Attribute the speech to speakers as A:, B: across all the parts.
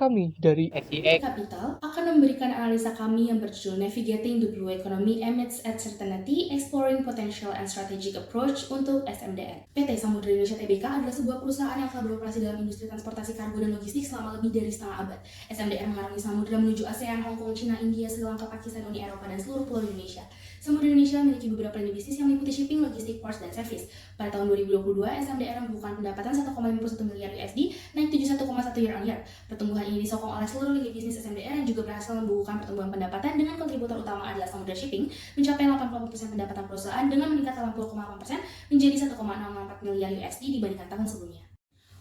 A: Kami dari
B: SEA Capital akan memberikan analisa kami yang berjudul Navigating the Blue Economy Amidst Uncertainty, Exploring Potential and Strategic Approach untuk SMDR. PT Samudra Indonesia Tbk adalah sebuah perusahaan yang telah beroperasi dalam industri transportasi kargo dan logistik selama lebih dari setengah abad. SMDR mengarungi samudra menuju ASEAN, Hong Kong, China, India, Sri Lanka, Pakistan, Uni Eropa, dan seluruh pulau Indonesia. Samudra Indonesia memiliki beberapa lini bisnis yang meliputi shipping, logistik, ports, dan service. Pada tahun 2022, SMDR membukukan pendapatan 1,51 miliar USD, naik 71,1 year on year. Pertumbuhan ini disokong oleh seluruh lini bisnis SMDR yang juga berhasil membukukan pertumbuhan pendapatan dengan kontributor utama adalah Samudra Shipping mencapai 80% pendapatan perusahaan dengan meningkat 80,8% menjadi 1,64 miliar USD dibandingkan tahun sebelumnya.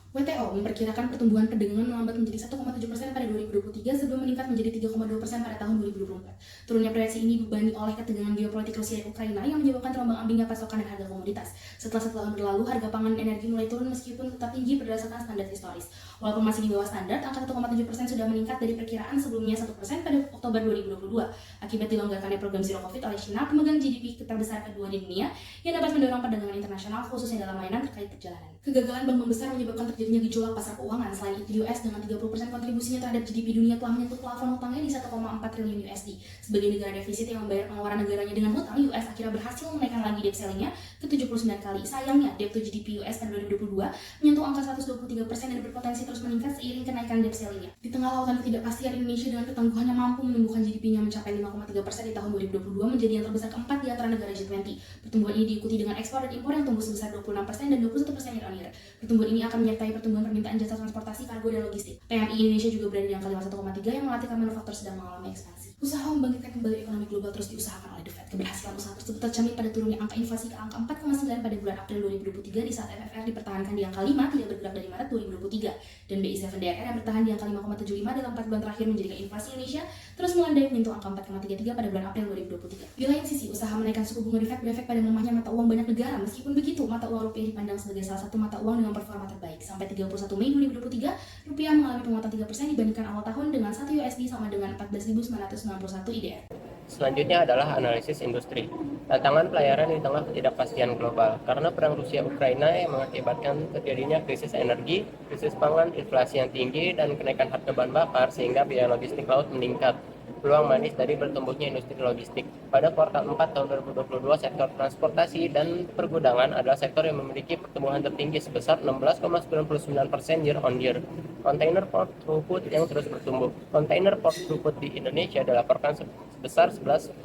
B: WTO memperkirakan pertumbuhan perdagangan melambat menjadi 1,7% pada 2023 sebelum meningkat menjadi 3,2% pada tahun 2024. Turunnya proyeksi ini dibebani oleh ketegangan geopolitik Rusia dan Ukraina yang menyebabkan terombang-ambingnya pasokan dan harga komoditas. Setelah 1 tahun berlalu, harga pangan dan energi mulai turun meskipun tetap tinggi berdasarkan standar historis. Walaupun masih di bawah standar, angka 1,7% sudah meningkat dari perkiraan sebelumnya 1% pada Oktober 2022. Akibat dilonggarkannya program Zero Covid oleh China, pemegang GDP terbesar kedua di dunia yang dapat mendorong perdagangan internasional khususnya dalam layanan terkait perjalanan. Kegagalan bank membesar menyebabkan terjadinya gejolak pasar keuangan. Selain itu, US dengan 30% kontribusinya terhadap GDP dunia telah menyentuh plafon hutangnya di 1,4 triliun USD. Sebagai negara defisit yang membayar pengeluaran negaranya dengan hutang, US akhirnya berhasil menaikkan lagi debt ceiling-nya ke 79 kali. Sayangnya, debt to GDP US pada 2022 menyentuh angka 123% dan berpotensi terus meningkat seiring kenaikan debt ceiling-nya. Di tengah lautan ketidakpastian, Indonesia dengan ketangguhannya mampu menumbuhkan GDP-nya mencapai 5,3% di tahun 2022 menjadi yang terbesar keempat di antara negara G20. Pertumbuhan ini diikuti dengan ekspor dan impor yang tumbuh sebesar 26% dan 21% year on year. Pertumbuhan ini akan menyertai pertumbuhan permintaan jasa transportasi, kargo, dan logistik. PMI Indonesia juga berada di angka 51,3 yang mengartikan manufaktur sedang mengalami ekspansi. Usaha membangkitkan kembali ekonomi global terus diusahakan oleh The Fed. Keberhasilan usaha tersebut tercermin pada turunnya angka inflasi ke angka 4,9 pada bulan April 2023 di saat FFR dipertahankan di angka 5 tidak bergerak dari Maret 2023 dan BI7DRR yang bertahan di angka 5,75 dalam 4 bulan terakhir menjadikan inflasi Indonesia terus melandai menyentuh angka 4,33 pada bulan April 2023. Di lain sisi, usaha menaikkan suku bunga The Fed berefek pada melemahnya mata uang banyak negara. Meskipun begitu, mata uang rupiah dipandang sebagai salah satu mata uang dengan performa terbaik. Sampai 31 Mei 2023, rupiah mengalami penguatan 3% dibandingkan awal tahun dengan 1 USD sama dengan 14.991 IDR. Selanjutnya adalah analisis industri. Tantangan pelayaran di tengah ketidakpastian global. Karena perang Rusia-Ukraina yang mengakibatkan terjadinya krisis energi, krisis pangan, inflasi yang tinggi, dan kenaikan harga bahan bakar sehingga biaya logistik laut meningkat. Peluang manis dari bertumbuhnya industri logistik. Pada kuartal 4 tahun 2022, sektor transportasi dan pergudangan adalah sektor yang memiliki pertumbuhan tertinggi sebesar 16,99% year on year. Container port throughput yang terus bertumbuh. Container port throughput di Indonesia dilaporkan sebesar 11,8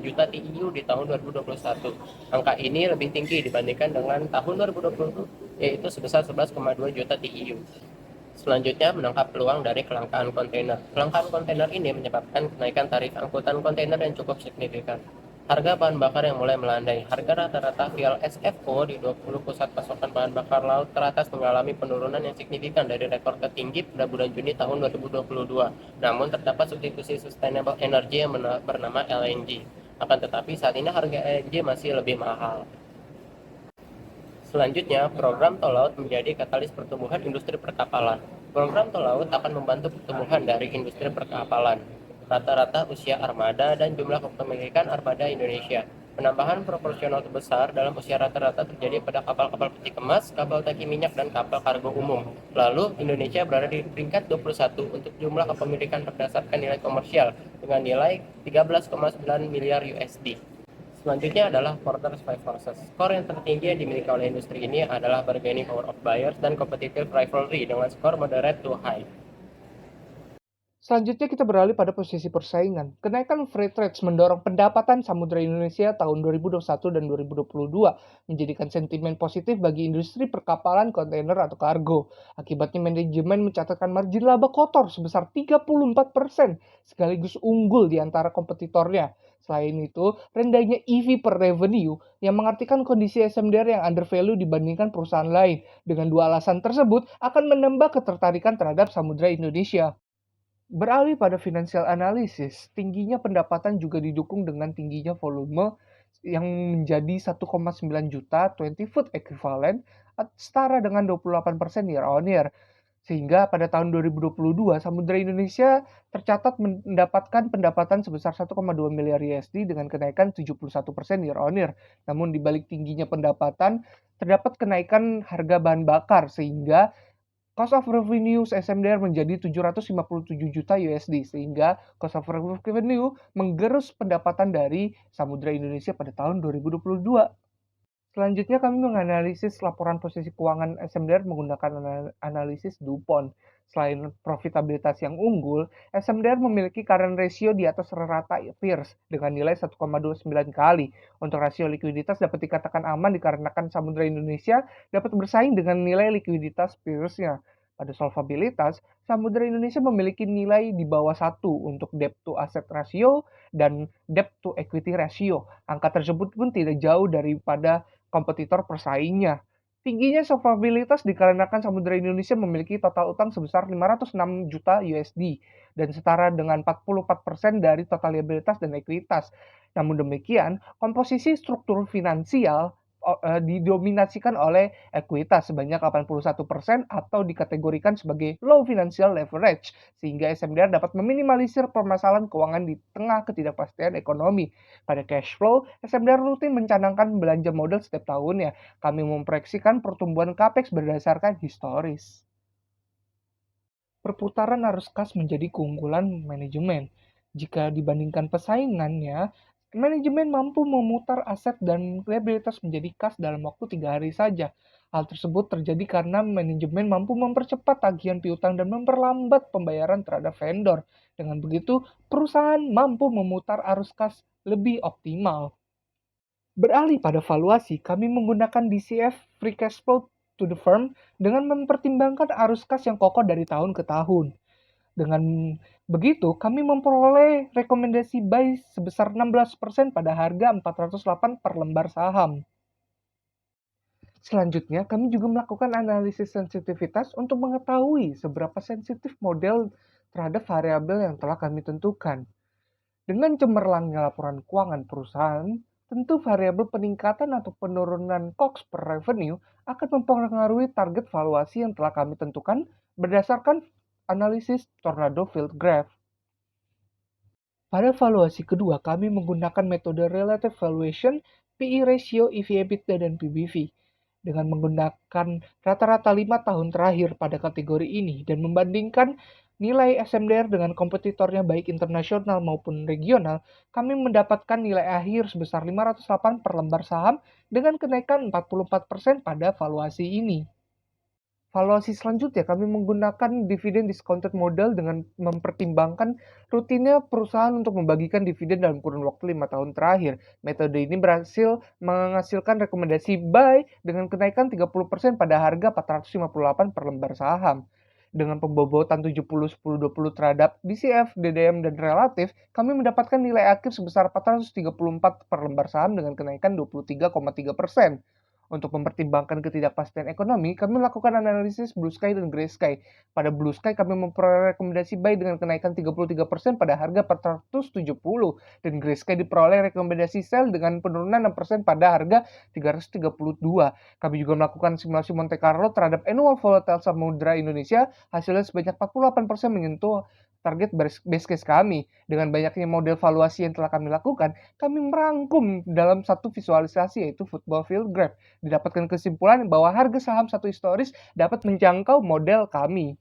B: juta TEU di tahun 2021. Angka ini lebih tinggi dibandingkan dengan tahun 2020, yaitu sebesar 11,2 juta TEU. Selanjutnya, menangkap peluang dari kelangkaan kontainer. Kelangkaan kontainer ini menyebabkan kenaikan tarif angkutan kontainer yang cukup signifikan. Harga bahan bakar yang mulai melandai. Harga rata-rata fuel SFO di 20 pusat pasokan bahan bakar laut teratas mengalami penurunan yang signifikan dari rekor tertinggi pada bulan Juni tahun 2022. Namun, terdapat substitusi sustainable energy yang bernama LNG. Akan tetapi, saat ini harga LNG masih lebih mahal. Selanjutnya, program tol laut menjadi katalis pertumbuhan industri perkapalan. Program tol laut akan membantu pertumbuhan dari industri perkapalan, rata-rata usia armada, dan jumlah kepemilikan armada Indonesia. Penambahan proporsional terbesar dalam usia rata-rata terjadi pada kapal-kapal peti kemas, kapal tangki minyak, dan kapal kargo umum. Lalu, Indonesia berada di peringkat 21 untuk jumlah kepemilikan berdasarkan nilai komersial dengan nilai 13,9 miliar USD. Selanjutnya adalah Porter's Five Forces. Skor yang tertinggi yang dimiliki oleh industri ini adalah bargaining power of buyers dan competitive rivalry dengan skor moderate to high.
A: Selanjutnya kita beralih pada posisi persaingan. Kenaikan freight rates mendorong pendapatan Samudra Indonesia tahun 2021 dan 2022, menjadikan sentimen positif bagi industri perkapalan kontainer atau kargo. Akibatnya manajemen mencatatkan margin laba kotor sebesar 34%, sekaligus unggul di antara kompetitornya. Selain itu, rendahnya EV per revenue yang mengartikan kondisi SMDR yang undervalue dibandingkan perusahaan lain. Dengan dua alasan tersebut akan menambah ketertarikan terhadap Samudra Indonesia. Beralih pada financial analysis, tingginya pendapatan juga didukung dengan tingginya volume yang menjadi 1,9 juta 20 foot equivalent setara dengan 28% year on year. Sehingga pada tahun 2022, Samudra Indonesia tercatat mendapatkan pendapatan sebesar 1,2 miliar USD dengan kenaikan 71% year on year. Namun di balik tingginya pendapatan, terdapat kenaikan harga bahan bakar sehingga Cost of revenue SMDR menjadi 757 juta USD, sehingga cost of revenue menggerus pendapatan dari Samudra Indonesia pada tahun 2022. Selanjutnya kami menganalisis laporan posisi keuangan SMDR menggunakan analisis DuPont. Selain profitabilitas yang unggul, SMDR memiliki current ratio di atas rata peers dengan nilai 1,29 kali. Untuk rasio likuiditas dapat dikatakan aman dikarenakan Samudra Indonesia dapat bersaing dengan nilai likuiditas peersnya. Pada solvabilitas, Samudra Indonesia memiliki nilai di bawah 1 untuk debt to asset ratio dan debt to equity ratio. Angka tersebut pun tidak jauh daripada kompetitor persaingnya. Tingginya solvabilitas dikarenakan Samudra Indonesia memiliki total utang sebesar 506 juta USD dan setara dengan 44% dari total liabilitas dan ekuitas. Namun demikian, komposisi struktur finansial didominasikan oleh ekuitas sebanyak 81% atau dikategorikan sebagai low financial leverage, sehingga SMDR dapat meminimalisir permasalahan keuangan di tengah ketidakpastian ekonomi. Pada cash flow, SMDR rutin mencanangkan belanja modal setiap tahunnya. Kami memproyeksikan pertumbuhan capex berdasarkan historis. Perputaran arus kas menjadi keunggulan manajemen. Jika dibandingkan pesaingannya, manajemen mampu memutar aset dan liabilitas menjadi kas dalam waktu 3 hari saja. Hal tersebut terjadi karena manajemen mampu mempercepat tagihan piutang dan memperlambat pembayaran terhadap vendor. Dengan begitu, perusahaan mampu memutar arus kas lebih optimal. Beralih pada valuasi, kami menggunakan DCF Free Cash Flow to the Firm dengan mempertimbangkan arus kas yang kokoh dari tahun ke tahun. Dengan begitu, kami memperoleh rekomendasi buy sebesar 16% pada harga 408 per lembar saham. Selanjutnya, kami juga melakukan analisis sensitivitas untuk mengetahui seberapa sensitif model terhadap variabel yang telah kami tentukan. Dengan cemerlangnya laporan keuangan perusahaan, tentu variabel peningkatan atau penurunan COGS per revenue akan mempengaruhi target valuasi yang telah kami tentukan berdasarkan analisis Tornado Field Graph. Pada valuasi kedua, kami menggunakan metode Relative Valuation, PE ratio, EV/EBITDA, dan PBV. Dengan menggunakan rata-rata 5 tahun terakhir pada kategori ini dan membandingkan nilai SMDR dengan kompetitornya baik internasional maupun regional, kami mendapatkan nilai akhir sebesar 508 per lembar saham dengan kenaikan 44% pada valuasi ini. Valuasi selanjutnya, kami menggunakan dividen discounted model dengan mempertimbangkan rutinnya perusahaan untuk membagikan dividen dalam kurun waktu 5 tahun terakhir. Metode ini berhasil menghasilkan rekomendasi buy dengan kenaikan 30% pada harga 458 per lembar saham. Dengan pembobotan 70-10-20 terhadap DCF, DDM, dan relatif, kami mendapatkan nilai akhir sebesar 434 per lembar saham dengan kenaikan 23,3%. Untuk mempertimbangkan ketidakpastian ekonomi, kami melakukan analisis Blue Sky dan Gray Sky. Pada Blue Sky, kami memperoleh rekomendasi buy dengan kenaikan 33% pada harga 470, dan Gray Sky diperoleh rekomendasi sell dengan penurunan 6% pada harga 332. Kami juga melakukan simulasi Monte Carlo terhadap annual volatile Samudra Indonesia, hasilnya sebanyak 48% menyentuh target base case kami. Dengan banyaknya model valuasi yang telah kami lakukan, kami merangkum dalam satu visualisasi yaitu Football Field Graph. Didapatkan kesimpulan bahwa harga saham satu historis dapat menjangkau model kami.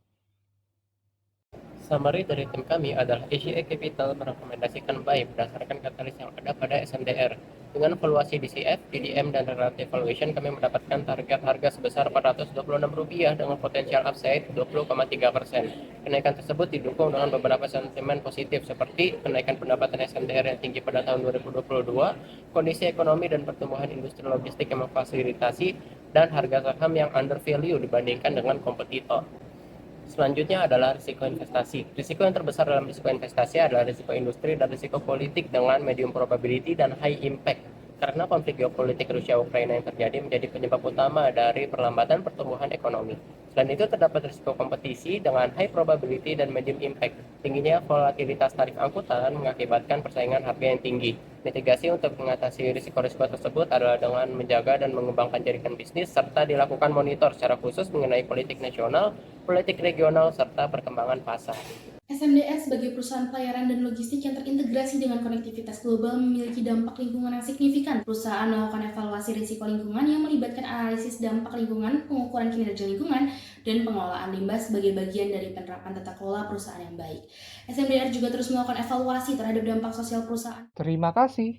C: Summary dari tim kami adalah ACA Capital merekomendasikan buy berdasarkan katalis yang ada pada SMDR. Dengan valuasi DCF, DDM, dan relative valuation, kami mendapatkan target harga sebesar Rp426 dengan potensial upside 20,3%. Kenaikan tersebut didukung dengan beberapa sentimen positif seperti kenaikan pendapatan SMDR yang tinggi pada tahun 2022, kondisi ekonomi dan pertumbuhan industri logistik yang memfasilitasi, dan harga saham yang undervalue dibandingkan dengan kompetitor. Selanjutnya adalah risiko investasi. Risiko yang terbesar dalam risiko investasi adalah risiko industri dan risiko politik dengan medium probability dan high impact. Karena konflik geopolitik Rusia-Ukraina yang terjadi menjadi penyebab utama dari perlambatan pertumbuhan ekonomi. Selain itu, terdapat risiko kompetisi dengan high probability dan medium impact. Tingginya volatilitas tarif angkutan mengakibatkan persaingan harga yang tinggi. Mitigasi untuk mengatasi risiko-risiko tersebut adalah dengan menjaga dan mengembangkan jaringan bisnis serta dilakukan monitor secara khusus mengenai politik nasional, politik regional, serta perkembangan pasar.
B: SMDR sebagai perusahaan pelayaran dan logistik yang terintegrasi dengan konektivitas global memiliki dampak lingkungan yang signifikan. Perusahaan melakukan evaluasi risiko lingkungan yang melibatkan analisis dampak lingkungan, pengukuran kinerja lingkungan, dan pengelolaan limbah sebagai bagian dari penerapan tata kelola perusahaan yang baik. SMDR juga terus melakukan evaluasi terhadap dampak sosial perusahaan.
A: Terima kasih.